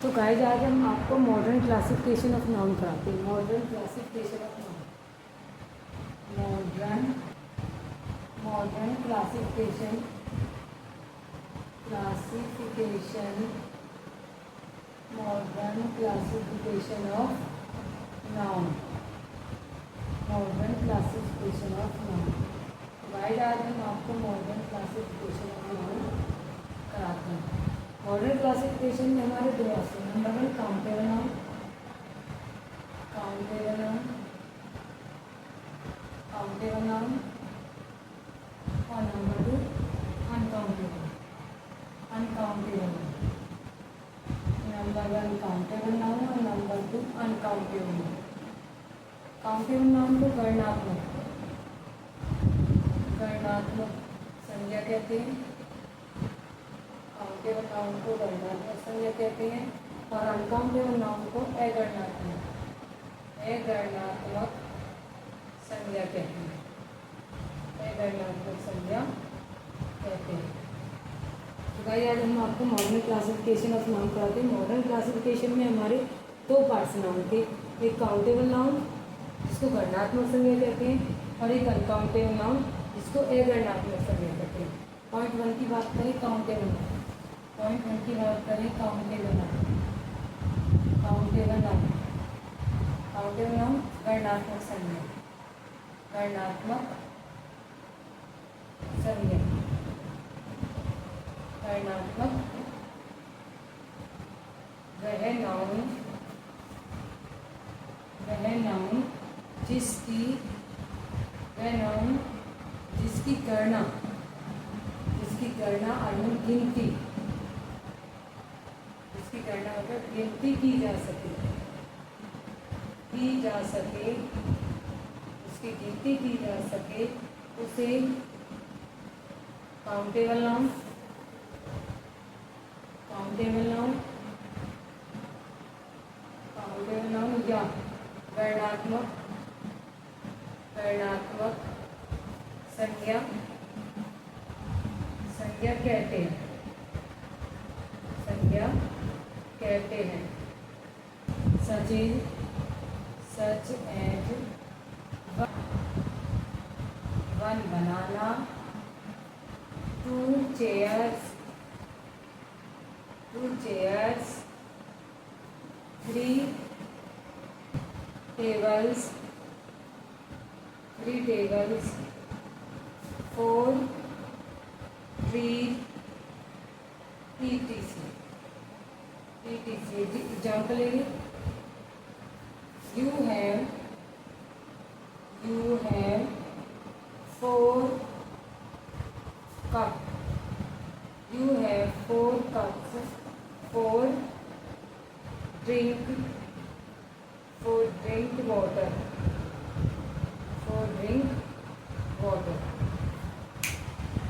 तो गाइस आज हम आपको मॉडर्न क्लासिफिकेशन ऑफ नाउन कराते हैं। Modern classification of noun, modern classification modern classification of noun, modern classification of noun. Guys आज हम आपको मॉडर्न क्लासिफिकेशन ऑफ नाउन कराते हैं। मॉडर्न क्लासिफिकेशन में हमारे दो option, number one countable noun, countable noun, countable noun, और number two uncountable, uncountable. Number one countable noun और number two uncountable noun. Countable noun को गणनात्मक संज्ञा कहते हैं। काउंटेबल नाउन को गणनात्मक संज्ञा कहते हैं और अनकाउंटेबल नाउन को अगणनात्मक संज्ञा कहते हैं। अगणनात्मक संज्ञा कहते हैं। तो भाई आज हम आपको मॉडर्न क्लासिफिकेशन ऑफ नाउन कराते हैं। मॉडर्न क्लासिफिकेशन में हमारे दो पार्ट्स नाउन के, एक काउंटेबल नाउन जिसको गणनात्मक संज्ञा कहते हैं और एक अनकाउंटेबल नाउन जिसको अगणनात्मक संज्ञा कहते हैं। पॉइंट वन की बात करें काउंटेबल नाउन, पॉइंट वन की बात करें countable noun. Countable noun, countable noun गणनात्मक संज्ञा, गणनात्मक संज्ञा, गणनात्मक। वह नाउन जिसकी गणना अर्थात गिनती, जिसकी गणना मतलब गिनती की जा सके, उसकी गिनती की जा सके, उसे काउंटेबल नाउन, काउंटेबल नाउन या गणनात्मक संज्ञा कहते हैं। Such as one banana, two chairs, three tables, four trees, etc। Example लेंगे, you have four cup, four cups, four drink water,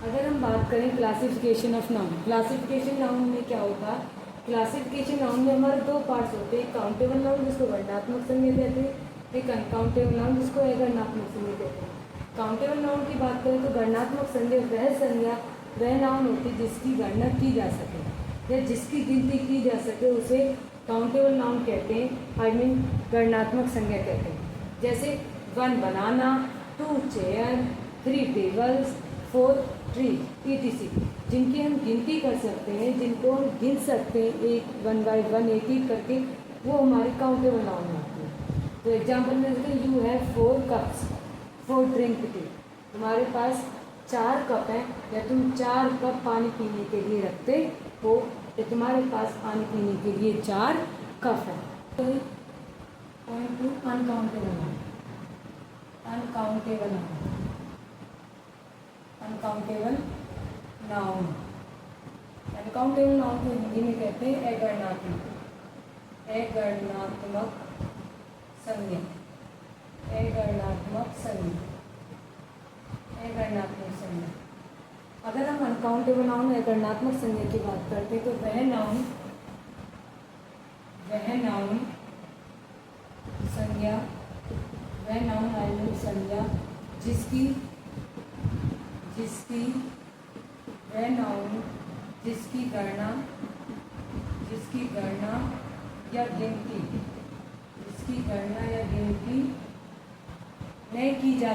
अगर हम बात करें classification of noun, classification noun में क्या होता है? क्लासिफिकेशन नाउन में हमारे दो पार्ट्स होते हैं, एक काउंटेबल नाउन जिसको गणनात्मक संज्ञा कहते हैं, एक अनकाउंटेबल नाउन जिसको अगणनात्मक संज्ञा कहते हैं। काउंटेबल नाउन की बात करें तो गणनात्मक संज्ञा वह नाउन होती है जिसकी गणना की जा सके या जिसकी गिनती की जा सके, उसे काउंटेबल नाउन कहते हैं, गणनात्मक संज्ञा कहते हैं। जैसे one banana, two chair, three tables, four trees, etc। जिनकी हम गिनती कर सकते हैं, जिनको हम गिन सकते हैं एक वन बाई वन, एक करके, वो हमारे काउंटेबल नाउन में आते हैं। तो एग्जाम्पल में देखते हैं, you have four cups, four drink tea, तुम्हारे पास 4 कप हैं या तुम 4 कप पानी पीने के लिए रखते हो, या तुम्हारे पास पानी पीने के लिए 4 कप है। तो point two uncountable noun, uncountable noun को हिंदी में कहते हैं अगणनात्मक संज्ञा, अगर हम अनकाउंटेबल नाउन अगणनात्मक संज्ञा की बात करते हैं तो वह नाउन संज्ञा जिसकी जिसकी गणना या गिनती नहीं की जा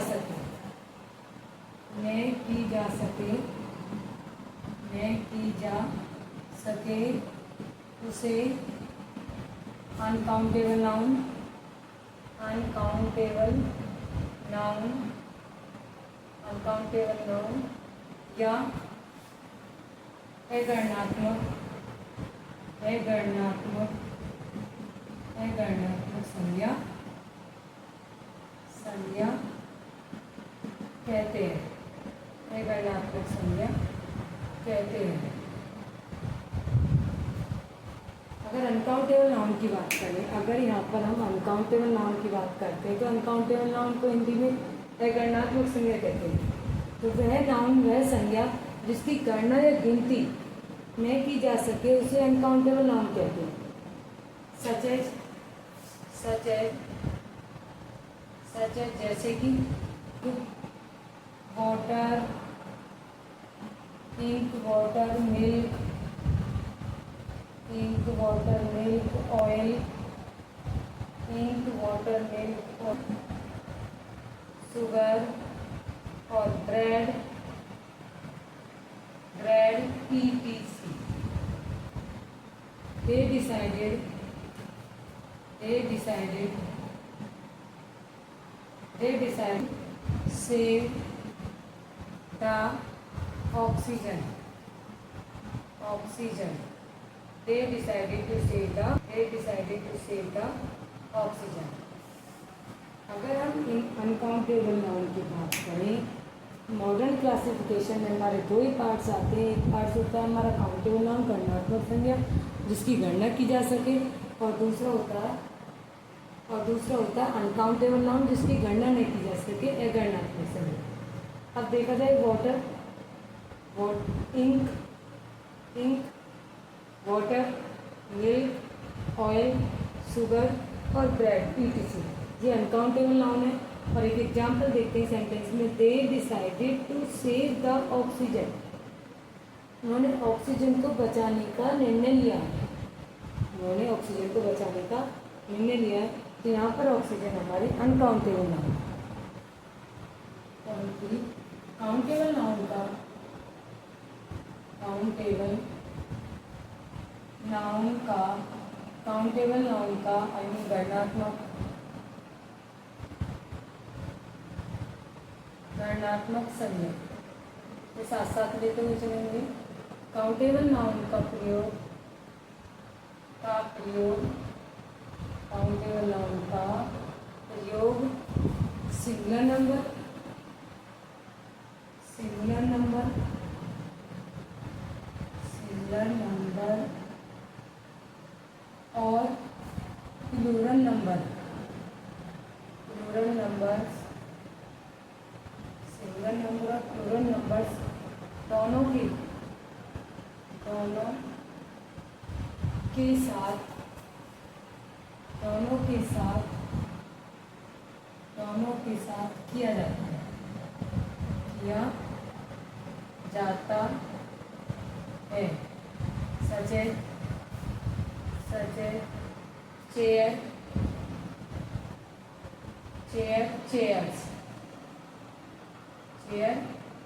सके उसे अनकाउंटेबल नाउन या अगणनात्मक संज्ञा कहते हैं। अगणनात्मक संज्ञा कहते हैं। अगर अनकाउंटेबल नाउन की बात करें, अगर यहाँ पर हम अनकाउंटेबल नाउन की बात करते हैं तो अनकाउंटेबल नाउन को हिंदी में अगणनात्मक संज्ञा कहते हैं। तो वह नाउन, वह संज्ञा जिसकी गणना या गिनती नहीं की जा सके उसे अनकाउंटेबल नाउन कहते हैं। सच है जैसे कि water, ink, water, milk, oil, sugar और bread, etc. They decided save the oxygen. They decided to save the oxygen. अगर हम अनकाउंटेबल नाउन की बात करें, मॉडर्न क्लासिफिकेशन में हमारे दो ही पार्ट्स आते हैं। एक पार्ट होता है हमारा काउंटेबल नाउन, गणनात्मक संज्ञा जिसकी गणना की जा सके, और दूसरा होता है अनकाउंटेबल नाउन जिसकी गणना नहीं की जा सके, अगणनात्मक संज्ञा। अब देखा जाए water, ink, water, milk, oil, sugar और ब्रेड, etc. ये अनकाउंटेबल नाउन है। और एक एग्जाम्पल देखते हैं सेंटेंस में। They decided to save the oxygen. उन्होंने ऑक्सीजन को बचाने का निर्णय लिया। तो यहाँ पर ऑक्सीजन हमारी अनकाउंटेबल नाउन। काउंटेबल नाउन का गणनात्मक संज्ञा के साथ साथ लेते हुए चलेंगे। काउंटेबल नाउन का प्रयोग सिंगुलर नंबर और प्लूरल नंबर, सिंगल नंबर और प्लूरल नंबर्स दोनों के साथ किया जाता है। सच है चेयर,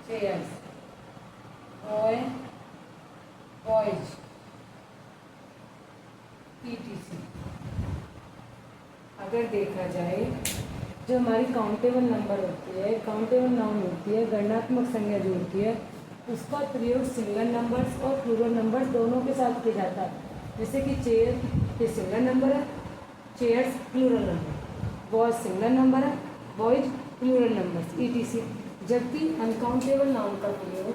चेयर्स, बॉयज, etc. अगर देखा जाए, जो हमारी काउंटेबल नाउन होती है, गणनात्मक संज्ञा जो होती है, उसका प्रयोग सिंगल नंबर्स और प्लूरल नंबर्स दोनों के साथ किया जाता है। जैसे कि चेयर ये सिंगल नंबर है, chairs plural number, boys single number है, बॉयज प्लूरल नंबर्स, etc. जबकि अनकाउंटेबल नाउन का प्रयोग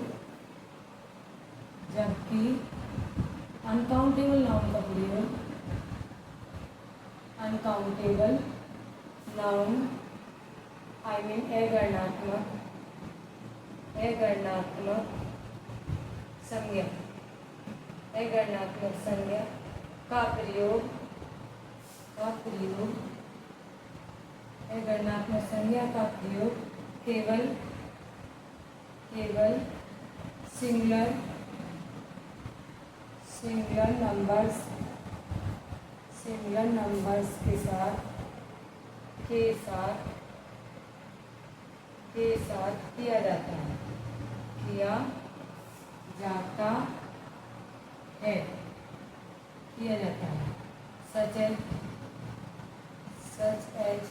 अनकाउंटेबल नाउन अगणनात्मक संज्ञा का प्रयोग केवल सिंगुलर नंबर्स के साथ किया जाता है such as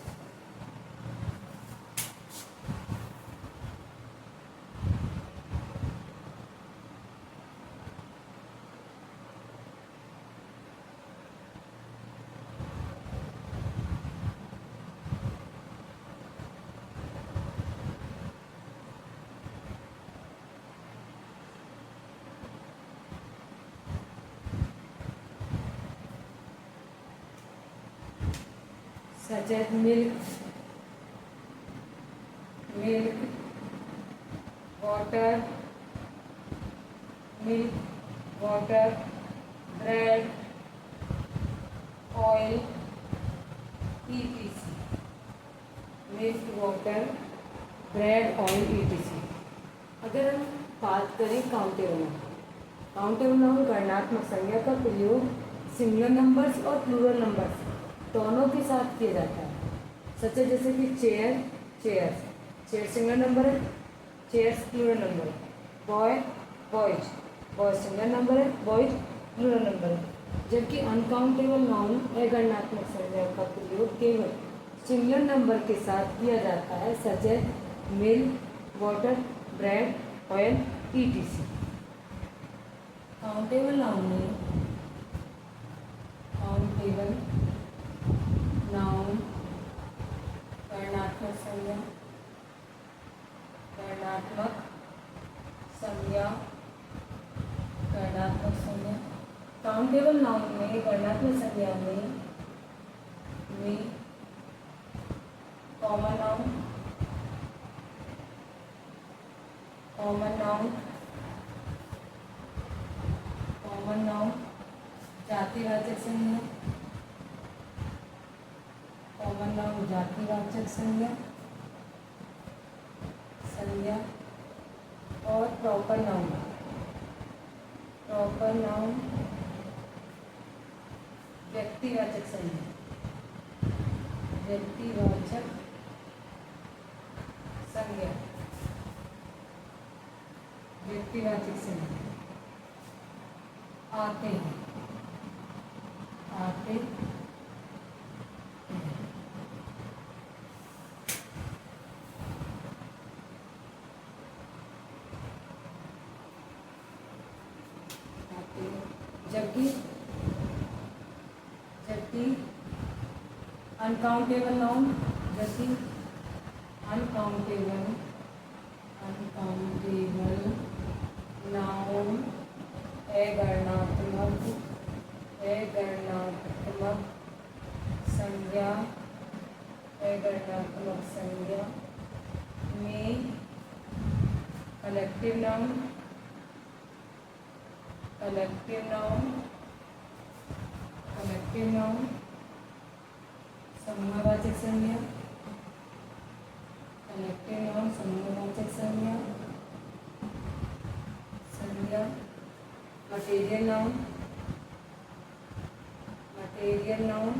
milk, water, bread, oil, etc. Milk, water, bread, oil, etc. अगर हम बात करें काउंटेबल नाउन गणनात्मक संज्ञा का प्रयोग सिंगुलर नंबर्स और प्लूरल नंबर्स दोनों के साथ किया जाता है। सच है जैसे कि चेयर सिंगुलर नंबर है, चेयर्स प्लूरल नंबर है। बॉयज सिंगुलर नंबर है, बॉयज प्लूरल नंबर है। जबकि अनकाउंटेबल नाउन अगणनात्मक संज्ञा का प्रयोग केवल सिंगुलर नंबर के साथ किया जाता है, सच है milk, water, bread, oil, etc. Countable noun गणनात्मक संज्ञा काउंटेबल नाउन में गणनात्मक संज्ञा में कॉमन नाउन जातिवाचक संज्ञा जातिवाचक संज्ञा और प्रॉपर नाउन व्यक्तिवाचक संज्ञा आते हैं जबकि अनकाउंटेबल नाउन अगणनात्मक संज्ञा में कलेक्टिव नाउन समूहवाचक संज्ञा मटेरियल नाउन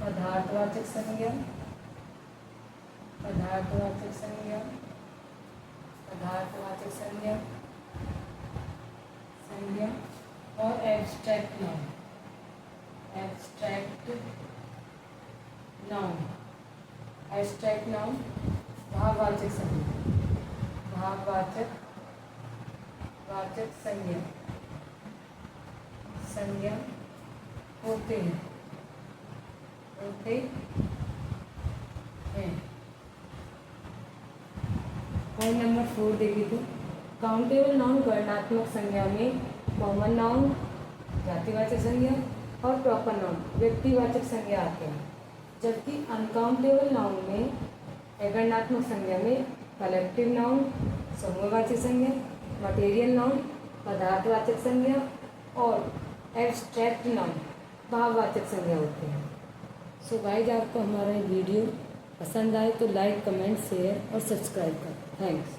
पदार्थवाचक संज्ञा और एब्स्ट्रैक्ट नाउन भाववाचक संज्ञा होते हैं। पॉइंट नंबर 4 देखिए तो काउंटेबल नाउन गणनात्मक संज्ञा में कॉमन नाउन जातिवाचक संज्ञा और प्रॉपर नाउन व्यक्तिवाचक संज्ञा आते हैं। जबकि अनकाउंटेबल नाउन में अगणनात्मक संज्ञा में कलेक्टिव नाउन समूहवाचक संज्ञा, मटेरियल नाउन पदार्थवाचक संज्ञा और एब्स्ट्रैक्ट नाउन भाववाचक संज्ञा होते हैं। सो गाइस, आपको हमारा वीडियो पसंद आए तो लाइक, कमेंट, शेयर और सब्सक्राइब करें। थैंक्स।